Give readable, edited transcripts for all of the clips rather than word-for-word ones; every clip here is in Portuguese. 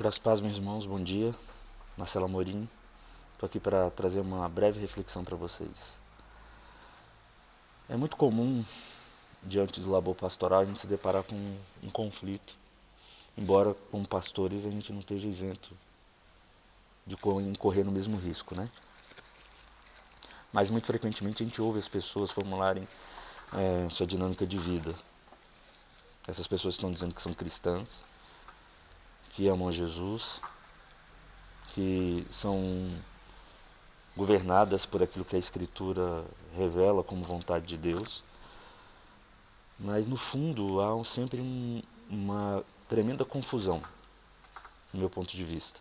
Graças a Deus, meus irmãos, bom dia. Marcelo Amorim, estou aqui para trazer uma breve reflexão para vocês. É muito comum, diante do labor pastoral, a gente se deparar com um conflito, embora como pastores a gente não esteja isento de incorrer no mesmo risco, né? Mas muito frequentemente a gente ouve as pessoas formularem sua dinâmica de vida. Essas pessoas estão dizendo que são cristãs, que amam a Jesus, que são governadas por aquilo que a Escritura revela como vontade de Deus, mas no fundo há sempre uma tremenda confusão, do meu ponto de vista.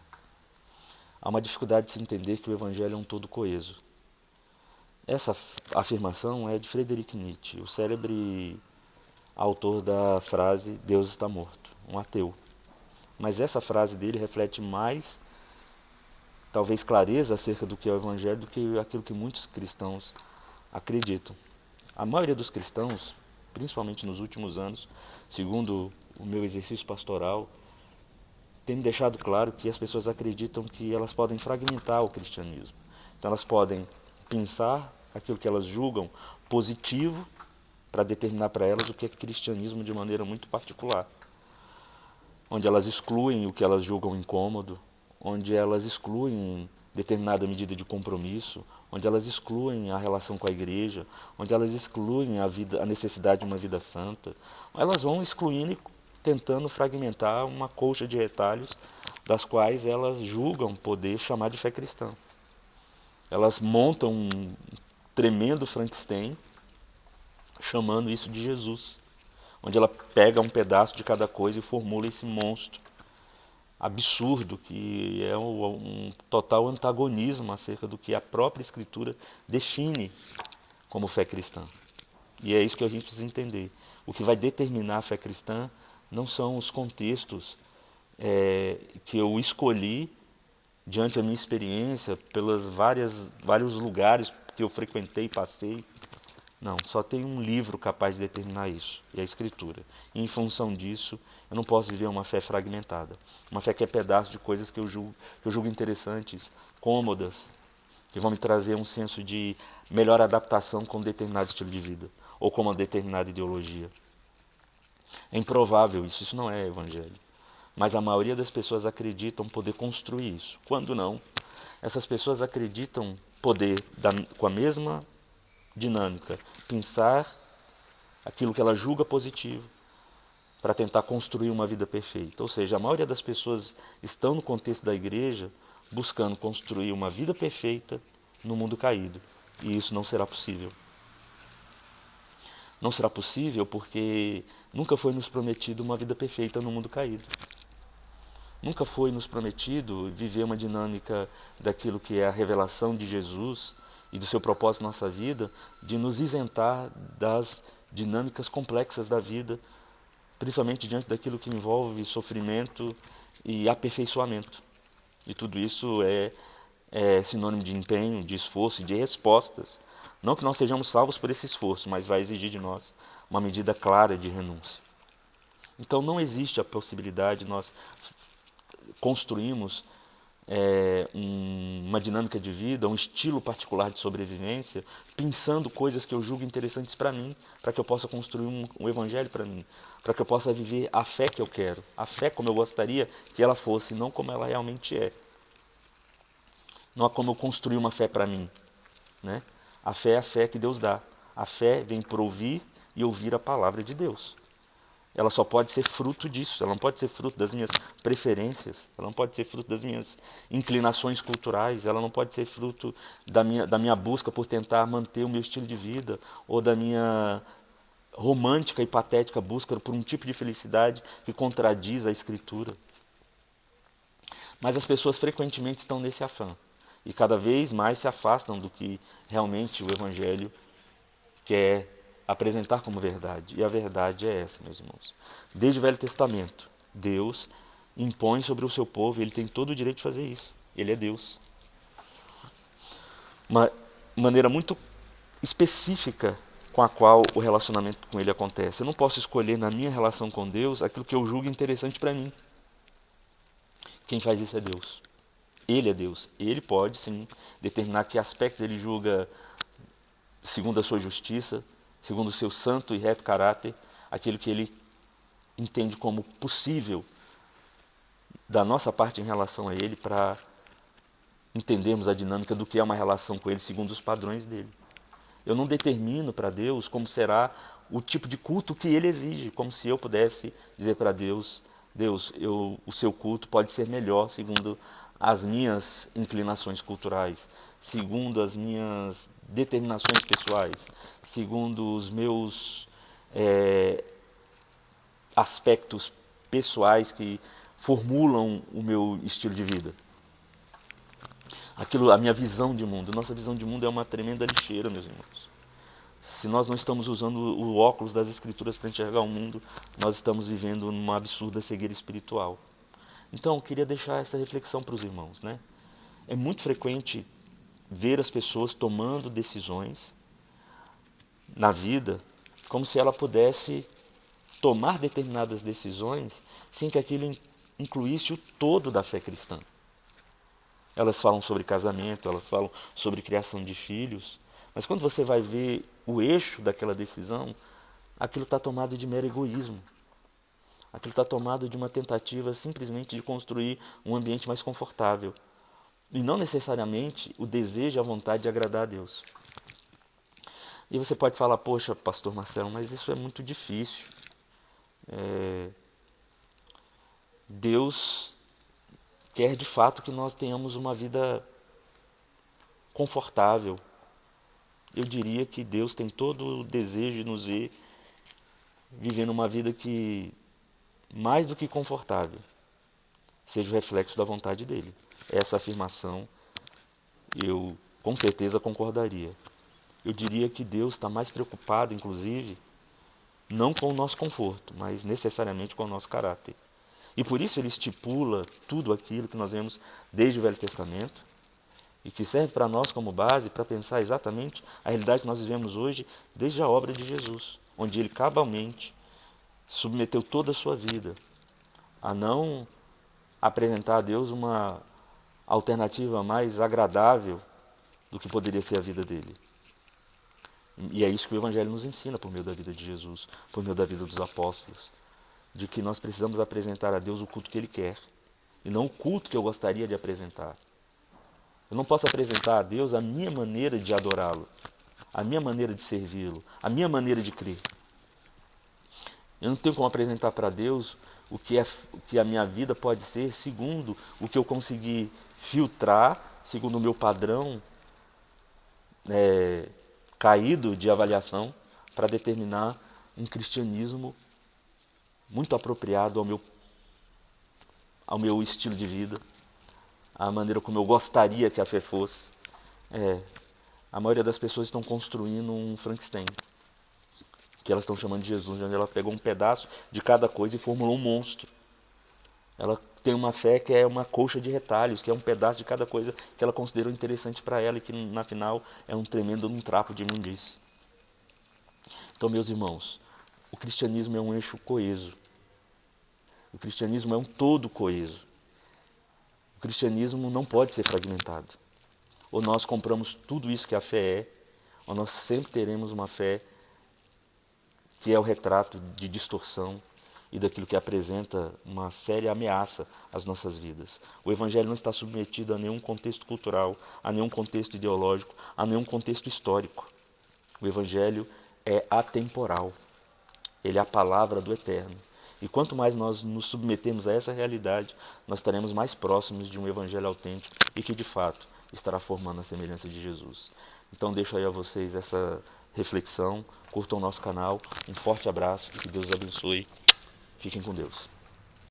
Há uma dificuldade de se entender que o Evangelho é um todo coeso. Essa afirmação é de Friedrich Nietzsche, o célebre autor da frase Deus está morto, um ateu. Mas essa frase dele reflete mais, talvez, clareza acerca do que é o Evangelho do que aquilo que muitos cristãos acreditam. A maioria dos cristãos, principalmente nos últimos anos, segundo o meu exercício pastoral, tem me deixado claro que as pessoas acreditam que elas podem fragmentar o cristianismo. Então elas podem pensar aquilo que elas julgam positivo para determinar para elas o que é cristianismo de maneira muito particular, onde elas excluem o que elas julgam incômodo, onde elas excluem determinada medida de compromisso, onde elas excluem a relação com a igreja, onde elas excluem a necessidade de uma vida santa. Elas vão excluindo e tentando fragmentar uma colcha de retalhos das quais elas julgam poder chamar de fé cristã. Elas montam um tremendo Frankenstein chamando isso de Jesus, onde ela pega um pedaço de cada coisa e formula esse monstro absurdo, que é um total antagonismo acerca do que a própria Escritura define como fé cristã. E é isso que a gente precisa entender. O que vai determinar a fé cristã não são os contextos que eu escolhi diante da minha experiência, pelos vários lugares que eu frequentei e passei. Não, só tem um livro capaz de determinar isso, e é a Escritura. E em função disso, eu não posso viver uma fé fragmentada. Uma fé que é pedaço de coisas que eu julgo interessantes, cômodas, que vão me trazer um senso de melhor adaptação com um determinado estilo de vida, ou com uma determinada ideologia. É improvável isso não é evangelho. Mas a maioria das pessoas acreditam poder construir isso. Quando não, essas pessoas acreditam poder, com a mesma dinâmica, pensar aquilo que ela julga positivo para tentar construir uma vida perfeita. Ou seja, a maioria das pessoas estão no contexto da igreja buscando construir uma vida perfeita no mundo caído. E isso não será possível. Não será possível porque nunca foi nos prometido uma vida perfeita no mundo caído. Nunca foi nos prometido viver uma dinâmica daquilo que é a revelação de Jesus e do seu propósito na nossa vida, de nos isentar das dinâmicas complexas da vida, principalmente diante daquilo que envolve sofrimento e aperfeiçoamento. E tudo isso é sinônimo de empenho, de esforço e de respostas. Não que nós sejamos salvos por esse esforço, mas vai exigir de nós uma medida clara de renúncia. Então não existe a possibilidade de nós construirmos uma dinâmica de vida, um estilo particular de sobrevivência, pensando coisas que eu julgo interessantes para mim, para que eu possa construir um evangelho para mim, para que eu possa viver a fé que eu quero, a fé como eu gostaria que ela fosse, não como ela realmente é. Não há como eu construir uma fé para mim, né? A fé é a fé que Deus dá. A fé vem por ouvir e ouvir a palavra de Deus. Ela só pode ser fruto disso, ela não pode ser fruto das minhas preferências, ela não pode ser fruto das minhas inclinações culturais, ela não pode ser fruto da minha busca por tentar manter o meu estilo de vida, ou da minha romântica e patética busca por um tipo de felicidade que contradiz a Escritura. Mas as pessoas frequentemente estão nesse afã, e cada vez mais se afastam do que realmente o Evangelho quer apresentar como verdade. E a verdade é essa, meus irmãos. Desde o Velho Testamento, Deus impõe sobre o seu povo, e ele tem todo o direito de fazer isso. Ele é Deus. Uma maneira muito específica com a qual o relacionamento com ele acontece. Eu não posso escolher na minha relação com Deus aquilo que eu julgo interessante para mim. Quem faz isso é Deus. Ele é Deus. Ele pode, sim, determinar que aspecto ele julga segundo a sua justiça, segundo o seu santo e reto caráter, aquilo que ele entende como possível da nossa parte em relação a ele para entendermos a dinâmica do que é uma relação com ele segundo os padrões dele. Eu não determino para Deus como será o tipo de culto que ele exige, como se eu pudesse dizer para Deus, Deus, o seu culto pode ser melhor segundo as minhas inclinações culturais, segundo as minhas determinações pessoais, segundo os meus aspectos pessoais que formulam o meu estilo de vida. A minha visão de mundo. Nossa visão de mundo é uma tremenda lixeira, meus irmãos. Se nós não estamos usando o óculos das Escrituras para enxergar o mundo, nós estamos vivendo numa absurda cegueira espiritual. Então, eu queria deixar essa reflexão para os irmãos, né? É muito frequente ver as pessoas tomando decisões na vida como se ela pudesse tomar determinadas decisões sem que aquilo incluísse o todo da fé cristã. Elas falam sobre casamento, elas falam sobre criação de filhos, mas quando você vai ver o eixo daquela decisão, aquilo está tomado de mero egoísmo. Aquilo está tomado de uma tentativa simplesmente de construir um ambiente mais confortável. E não necessariamente o desejo e a vontade de agradar a Deus. E você pode falar, poxa, pastor Marcelo, mas isso é muito difícil. Deus quer de fato que nós tenhamos uma vida confortável. Eu diria que Deus tem todo o desejo de nos ver vivendo uma vida que, mais do que confortável, seja o reflexo da vontade dele. Essa afirmação eu com certeza concordaria. Eu diria que Deus está mais preocupado, inclusive, não com o nosso conforto, mas necessariamente com o nosso caráter. E por isso ele estipula tudo aquilo que nós vemos desde o Velho Testamento e que serve para nós como base para pensar exatamente a realidade que nós vivemos hoje desde a obra de Jesus, onde ele cabalmente submeteu toda a sua vida a não apresentar a Deus uma alternativa mais agradável do que poderia ser a vida dele. E é isso que o Evangelho nos ensina por meio da vida de Jesus, por meio da vida dos apóstolos, de que nós precisamos apresentar a Deus o culto que Ele quer, e não o culto que eu gostaria de apresentar. Eu não posso apresentar a Deus a minha maneira de adorá-lo, a minha maneira de servi-lo, a minha maneira de crer. Eu não tenho como apresentar para Deus o que a minha vida pode ser segundo o que eu consegui filtrar, segundo o meu padrão caído de avaliação, para determinar um cristianismo muito apropriado ao meu estilo de vida, à maneira como eu gostaria que a fé fosse. A maioria das pessoas estão construindo um Frankenstein, que elas estão chamando de Jesus, onde ela pegou um pedaço de cada coisa e formulou um monstro. Ela tem uma fé que é uma colcha de retalhos, que é um pedaço de cada coisa que ela considerou interessante para ela e que, na final, é um tremendo trapo de imundície. Então, meus irmãos, o cristianismo é um eixo coeso. O cristianismo é um todo coeso. O cristianismo não pode ser fragmentado. Ou nós compramos tudo isso que a fé é, ou nós sempre teremos uma fé que é o retrato de distorção e daquilo que apresenta uma séria ameaça às nossas vidas. O Evangelho não está submetido a nenhum contexto cultural, a nenhum contexto ideológico, a nenhum contexto histórico. O Evangelho é atemporal. Ele é a palavra do Eterno. E quanto mais nós nos submetemos a essa realidade, nós estaremos mais próximos de um Evangelho autêntico e que, de fato, estará formando a semelhança de Jesus. Então, deixo aí a vocês essa reflexão. Curtam o nosso canal. Um forte abraço e que Deus os abençoe. Fiquem com Deus.